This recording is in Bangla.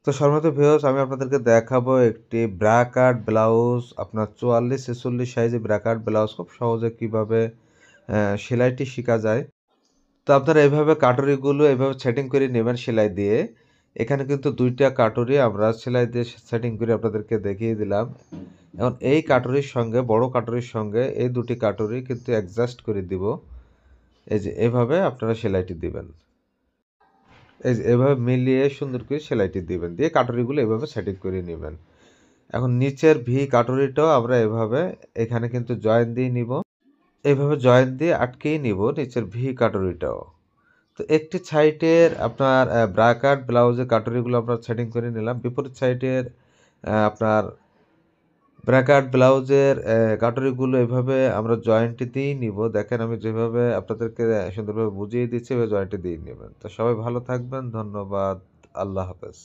তো সম্মানিত ভিউয়ার্স, আমি আপনাদেরকে দেখাবো একটি ব্রা-কাট ব্লাউজ, আপনার ৪৪-৪৬ সাইজে ব্রা-কাট ব্লাউজ খুব সহজে কিভাবে সেলাইটি শিখা যায়। তো আপনারা এভাবে কাটুরিগুলো এভাবে সেটিং করে নেবেন সেলাই দিয়ে। এখানে কিন্তু ২ টা কাটুরি আমরা সেলাই দিয়ে সেটিং করে আপনাদেরকে দেখিয়ে দিলাম। এখন এই কাটুরির সঙ্গে বড় কাটুরির সঙ্গে এই ২ টি কাটুরি কিন্তু অ্যাডজাস্ট করে দিব। এই যে এভাবে আপনারা সেলাইটি দিবেন। এই যে এভাবে মিলিয়ে সুন্দর করে সেলাইটি দিবেন। দিয়ে কাটুরিগুলো এভাবে সেটিং করে নিবেন। এখন নিচের ভি কাটুরিটাও আমরা এভাবে এখানে কিন্তু জয়েন দিয়ে নিব। এভাবে জয়েন দিয়ে আটকিয়ে নিব নিচের ভি কাটুরিটাও। তো একটি সাইডের আপনার ব্রা-কাট ব্লাউজের কাটুরিগুলো আমরা সেটিং করে নিলাম। বিপরীত সাইডের আপনার ব্রা-কাট ব্লাউজের কাটুরিগুলো এভাবে আমরা জয়েন্টে দিয়েই নিব। দেখেন আমি যেভাবে আপনাদেরকে সুন্দরভাবে বুঝিয়ে দিচ্ছি এভাবে জয়েন্টে দিয়ে নিবেন। তো সবাই ভালো থাকবেন। ধন্যবাদ। আল্লাহ হাফেজ।